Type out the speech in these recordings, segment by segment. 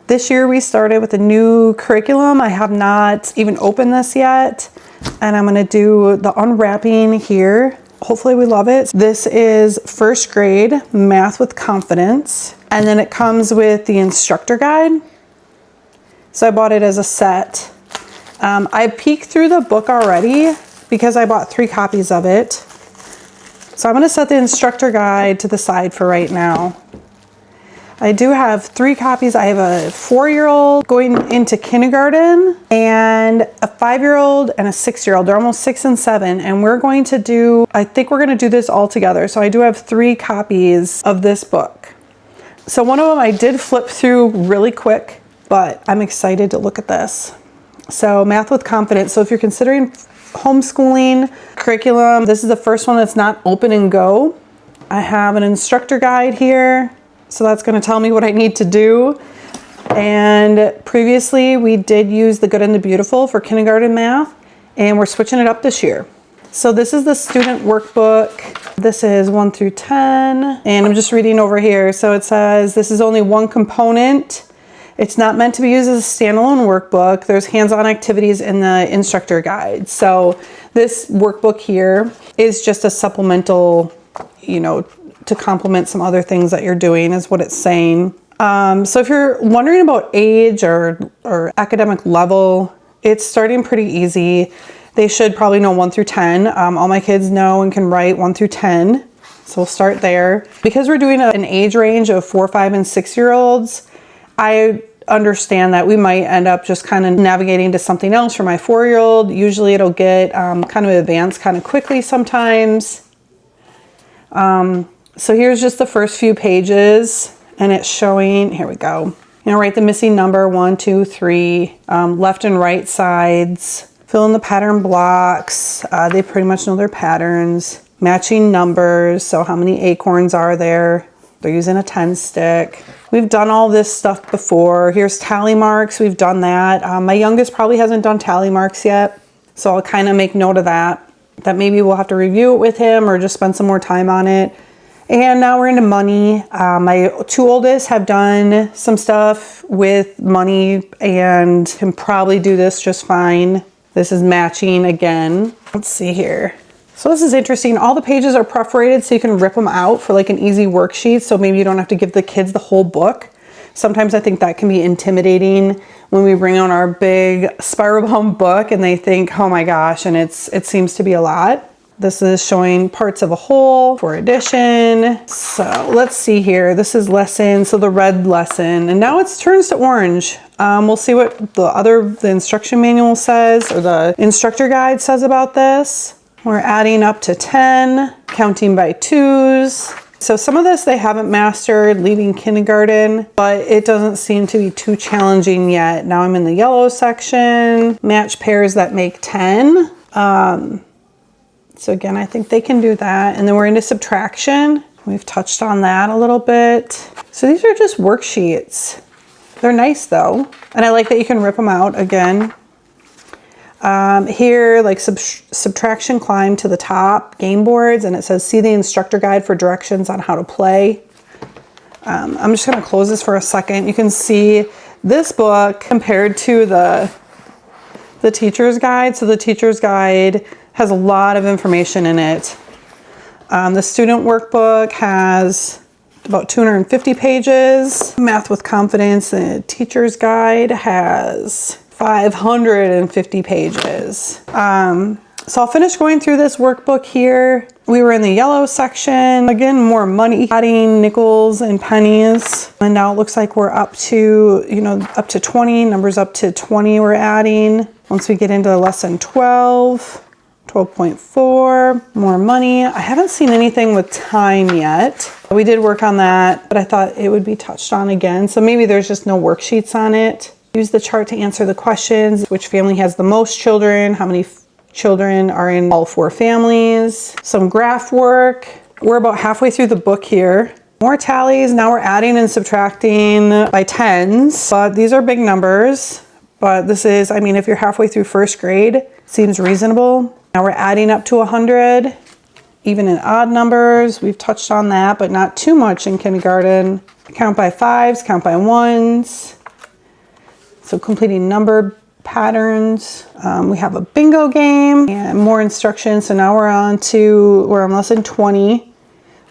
This year we started with a new curriculum. I have not even opened this yet, and I'm gonna do the unwrapping here. Hopefully we love it. This is first grade math with confidence, and then it comes with the instructor guide. So I bought it as a set. I peeked through the book already because I bought 3 copies of it. So I'm gonna set the instructor guide to the side for right now. I do have 3 copies. I have a 4-year-old going into kindergarten and a 5-year-old and a 6-year-old. They're almost 6 and 7, and we're going to do, I think we're gonna do this all together. So I do have 3 copies of this book. So one of them I did flip through really quick, but I'm excited to look at this. So Math with Confidence. So if you're considering homeschooling curriculum, this is the first one that's not open and go. I have an instructor guide here. So that's going to tell me what I need to do. And previously we did use the Good and the Beautiful for kindergarten math, and we're switching it up this year. So this is the student workbook. This is 1 through 10, and I'm just reading over here. So it says this is only one component. It's not meant to be used as a standalone workbook. There's hands-on activities in the instructor guide. So this workbook here is just a supplemental, you know, to complement some other things that you're doing is what it's saying. So if you're wondering about age or academic level, it's starting pretty easy. They should probably know 1 through 10. All my kids know and can write 1 through 10. So we'll start there. Because we're doing an age range of 4, 5, and 6-year-olds, I understand that we might end up just kind of navigating to something else for my 4-year-old. Usually it'll get kind of advanced kind of quickly sometimes. So here's just the first few pages, and it's showing, here we go. You know, write the missing number, 1, 2, 3, left and right sides, fill in the pattern blocks. They pretty much know their patterns. Matching numbers, so how many acorns are there? They're using a 10 stick. We've done all this stuff before. Here's tally marks, we've done that. My youngest probably hasn't done tally marks yet, so I'll kind of make note of that maybe we'll have to review it with him or just spend some more time on it. And now we're into money. My 2 oldest have done some stuff with money and can probably do this just fine. This is matching again. Let's see here. So this is interesting. All the pages are perforated so you can rip them out for like an easy worksheet. So maybe you don't have to give the kids the whole book. Sometimes I think that can be intimidating when we bring out our big spiral bound book and they think, oh my gosh, and it seems to be a lot. This is showing parts of a whole for addition. So let's see here. This is lesson, so the red lesson, and now it turns to orange. We'll see what the instruction manual says, or the instructor guide says about this. We're adding up to 10, counting by 2s. So some of this they haven't mastered leaving kindergarten, but it doesn't seem to be too challenging yet. Now I'm in the yellow section, match pairs that make 10. So again, I think they can do that. And then we're into subtraction. We've touched on that a little bit. So these are just worksheets. They're nice though. And I like that you can rip them out again. Here, like subtraction climb to the top, game boards, and it says see the instructor guide for directions on how to play. I'm just gonna close this for a second. You can see this book compared to the teacher's guide. So the teacher's guide has a lot of information in it. The student workbook has about 250 pages. Math with Confidence, the teacher's guide has 550 pages. So I'll finish going through this workbook here. We were in the yellow section. Again, more money, adding nickels and pennies. And now it looks like we're up to, up to 20, numbers up to 20 we're adding. Once we get into lesson 12, 12.4, more money. I haven't seen anything with time yet. We did work on that, but I thought it would be touched on again. So maybe there's just no worksheets on it. Use the chart to answer the questions. Which family has the most children? How many children are in all 4 families? Some graph work. We're about halfway through the book here. More tallies. Now we're adding and subtracting by tens, but these are big numbers. But this is, I mean, if you're halfway through first grade, seems reasonable. Now we're adding up to 100, even in odd numbers. We've touched on that, but not too much in kindergarten. Count by 5s, count by 1s. So completing number patterns. We have a bingo game and more instructions. So now we're on lesson 20.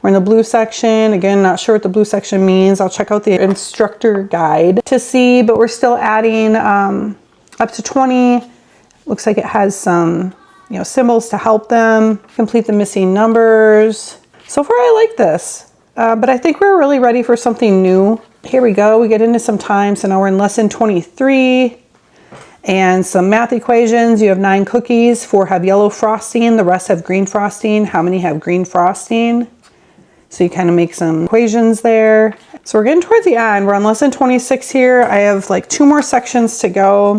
We're in the blue section. Again, not sure what the blue section means. I'll check out the instructor guide to see, but we're still adding up to 20. Looks like it has some, symbols to help them complete the missing numbers. So far, I like this, but I think we're really ready for something new. Here we go. We get into some time. So now we're in lesson 23 and some math equations. You have 9 cookies. 4 have yellow frosting. The rest have green frosting. How many have green frosting? So you kind of make some equations there. So we're getting towards the end. We're on lesson 26 here. I have like 2 more sections to go.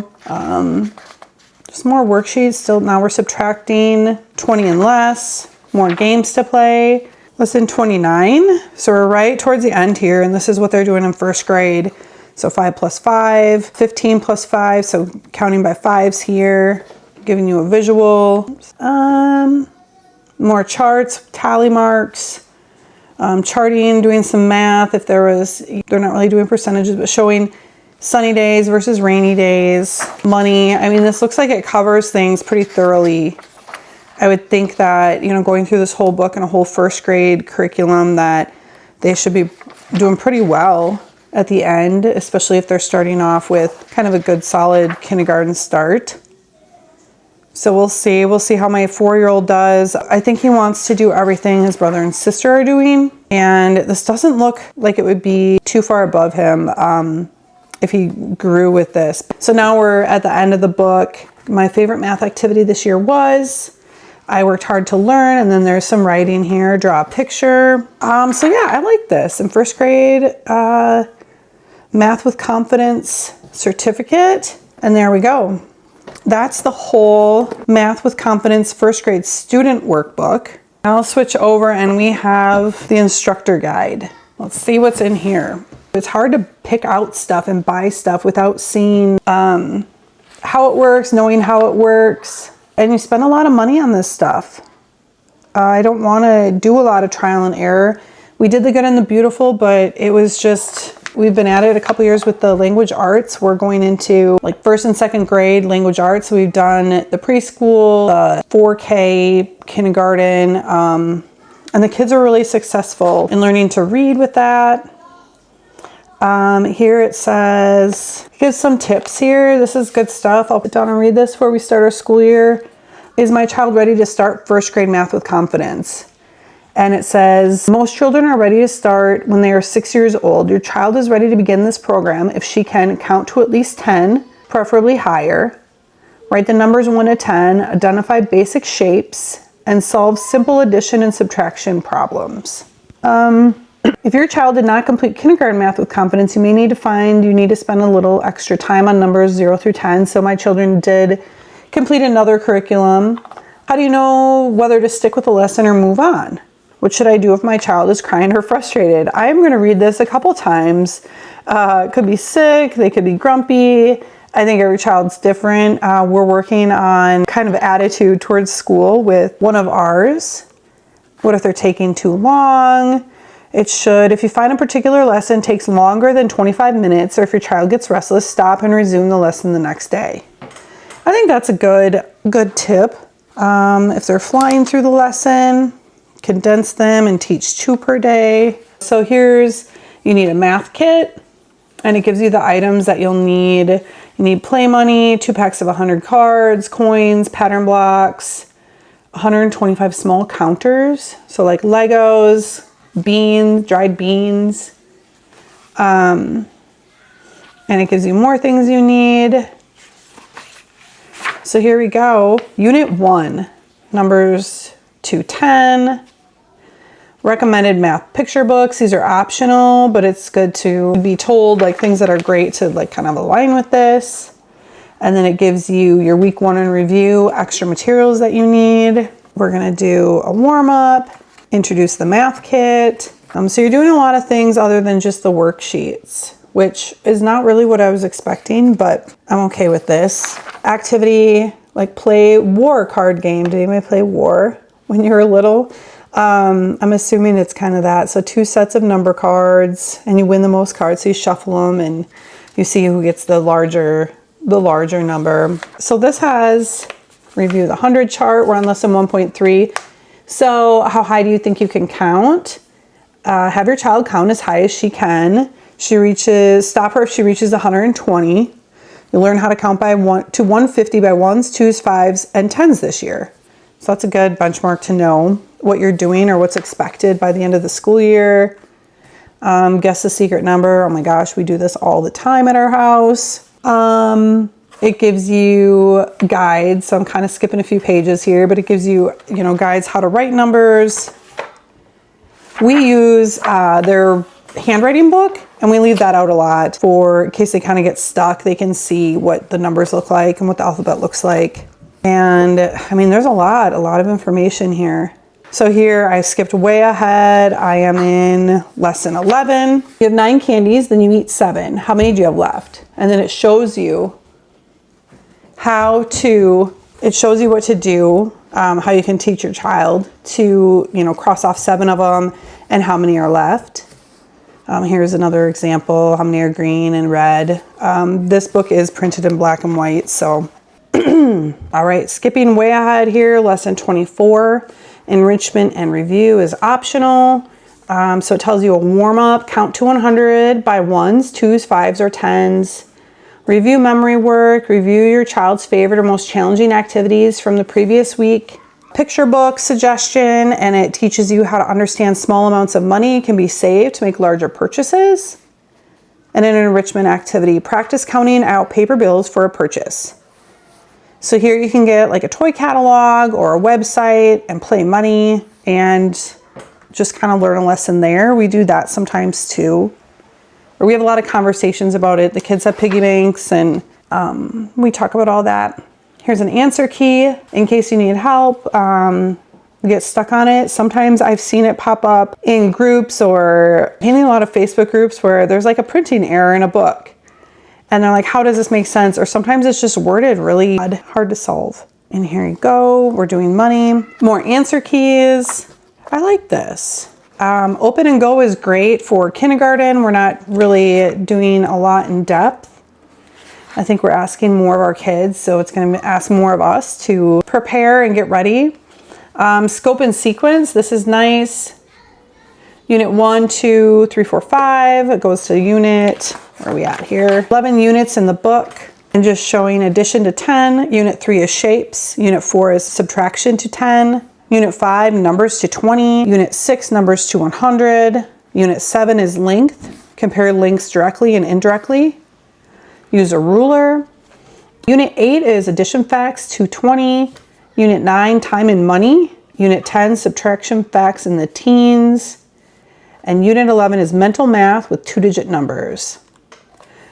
Just more worksheets. Still, now we're subtracting 20 and less. More games to play. Lesson 29. So we're right towards the end here, and this is what they're doing in first grade. So 5 plus 5, 15 plus 5. So counting by 5s here, giving you a visual. More charts, tally marks. Charting, doing some math. They're not really doing percentages, but showing sunny days versus rainy days. Money. I mean, this looks like it covers things pretty thoroughly. I would think that, going through this whole book and a whole first grade curriculum, that they should be doing pretty well at the end, especially if they're starting off with kind of a good solid kindergarten start. So we'll see. We'll see how my 4-year-old does. I think he wants to do everything his brother and sister are doing. And this doesn't look like it would be too far above him if he grew with this. So now we're at the end of the book. My favorite math activity this year was I worked hard to learn. And then there's some writing here. Draw a picture. So yeah, I like this. In first grade, Math with Confidence certificate. And there we go. That's the whole Math with Confidence first grade student workbook. I'll switch over and we have the instructor guide. Let's see what's in here. It's hard to pick out stuff and buy stuff without seeing how it works, knowing how it works. And you spend a lot of money on this stuff. I don't want to do a lot of trial and error. We did the good and the beautiful, but it was just... We've been at it a couple years with the language arts. We're going into like first and second grade language arts. So we've done the preschool, 4K, kindergarten, and the kids are really successful in learning to read with that. Here it says, gives some tips here. This is good stuff. I'll put down and read this before we start our school year. Is my child ready to start first grade math with confidence? And it says, most children are ready to start when they are 6 years old. Your child is ready to begin this program if she can count to at least 10, preferably higher. Write the numbers 1 to 10, identify basic shapes, and solve simple addition and subtraction problems. If your child did not complete kindergarten math with confidence, you need to spend a little extra time on numbers 0 through 10. So my children did complete another curriculum. How do you know whether to stick with a lesson or move on? What should I do if my child is crying or frustrated? I'm going to read this a couple times. It could be sick. They could be grumpy. I think every child's different. We're working on kind of attitude towards school with one of ours. What if they're taking too long? If you find a particular lesson takes longer than 25 minutes, or if your child gets restless, stop and resume the lesson the next day. I think that's a good tip. If they're flying through the lesson, condense them and teach 2 per day. So you need a math kit, and it gives you the items that you'll need. You need play money, 2 packs of 100 cards, coins, pattern blocks, 125 small counters. So like Legos, beans, dried beans. And it gives you more things you need. So here we go. Unit 1, numbers 2 to 10. Recommended math picture books. These are optional, but it's good to be told like things that are great to like kind of align with this. And then it gives you your week 1 in review, extra materials that you need. We're going to do a warm up, introduce the math kit. So you're doing a lot of things other than just the worksheets, which is not really what I was expecting, but I'm okay with this. Activity, like play war card game. Did anybody play war when you were little? I'm assuming it's kind of that. So 2 sets of number cards, and you win the most cards. So you shuffle them and You see who gets the larger number. So this has review the 100 chart. We're on lesson 1.3. So how high do you think you can count? Have your child count as high as she can. Stop her if she reaches 120. You'll learn how to count by 1 to 150 by 1s, 2s, 5s, and 10s this year. So that's a good benchmark to know what you're doing or what's expected by the end of the school year. Guess the secret number. Oh my gosh, we do this all the time at our house. It gives you guides. So I'm kind of skipping a few pages here, but it gives you, guides how to write numbers. We use their handwriting book, and we leave that out a lot for in case they kind of get stuck. They can see what the numbers look like and what the alphabet looks like. And I mean, there's a lot of information here. So here I skipped way ahead. I am in lesson 11. You have 9 candies, then you eat 7. How many do you have left? And then it shows you what to do, how you can teach your child to, cross off 7 of them and how many are left. Here's another example, how many are green and red. This book is printed in black and white, so. All right, skipping way ahead here, lesson 24. Enrichment and review is optional. So it tells you a warm up, count to 100 by 1s, 2s, 5s, or 10s. Review memory work, review your child's favorite or most challenging activities from the previous week. Picture book suggestion, and it teaches you how to understand small amounts of money can be saved to make larger purchases. And an enrichment activity, practice counting out paper bills for a purchase. So here you can get like a toy catalog or a website and play money and just kind of learn a lesson there. We do that sometimes too. Or we have a lot of conversations about it. The kids have piggy banks and we talk about all that. Here's an answer key in case you need help. Get stuck on it. Sometimes I've seen it pop up in groups or in a lot of Facebook groups where there's like a printing error in a book. And they're like, how does this make sense? Or sometimes it's just worded really hard to solve. And here you go. We're doing money. More answer keys. I like this. Open and go is great for kindergarten. We're not really doing a lot in depth. I think we're asking more of our kids, so it's going to ask more of us to prepare and get ready. Scope and sequence. This is nice. Unit 1, 2, 3, 4, 5. It goes to unit, where are we at here? 11 units in the book. And just showing addition to 10. Unit 3 is shapes. Unit 4 is subtraction to 10. Unit 5, numbers to 20. Unit 6, numbers to 100. Unit 7 is length. Compare lengths directly and indirectly. Use a ruler. Unit 8 is addition facts to 20. Unit 9, time and money. Unit 10, subtraction facts in the teens. And Unit 11 is mental math with 2-digit numbers.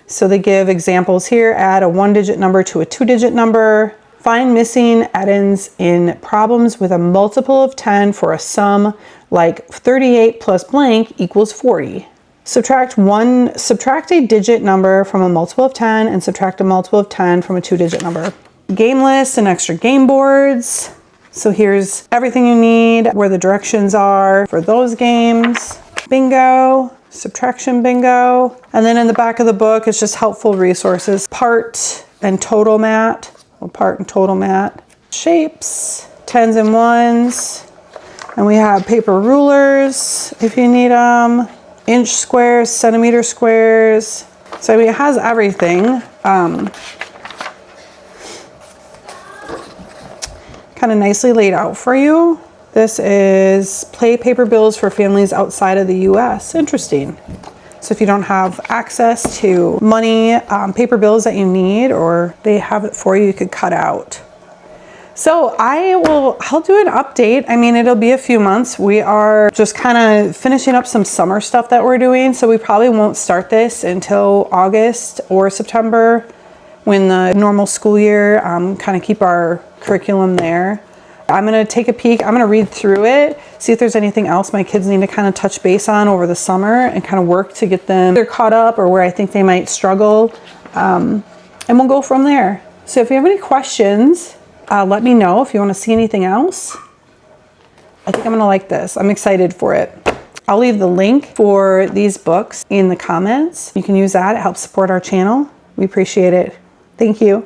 So they give examples here. Add a 1-digit number to a 2-digit number. Find missing add-ins in problems with a multiple of 10 for a sum like 38 plus blank equals 40. Subtract a digit number from a multiple of 10 and subtract a multiple of 10 from a 2-digit number. Game lists and extra game boards. So here's everything you need, where the directions are for those games. Bingo, subtraction bingo. And then in the back of the book, it's just helpful resources. Part and total mat. Well, part and total mat. Shapes, 10s and 1s. And we have paper rulers if you need them. Inch squares, centimeter squares. So I mean, it has everything. Kind of nicely laid out for you. This is play paper bills for families outside of the US. Interesting. So if you don't have access to money, paper bills that you need, or they have it for you, you could cut out. So I'll do an update. I mean, it'll be a few months. We are just kind of finishing up some summer stuff that we're doing. So we probably won't start this until August or September when the normal school year, kind of keep our curriculum there. I'm going to take a peek. I'm going to read through it, see if there's anything else my kids need to kind of touch base on over the summer and kind of work to get them either caught up or where I think they might struggle. And we'll go from there. So if you have any questions, let me know if you want to see anything else. I think I'm going to like this. I'm excited for it. I'll leave the link for these books in the comments. You can use that. It helps support our channel. We appreciate it. Thank you.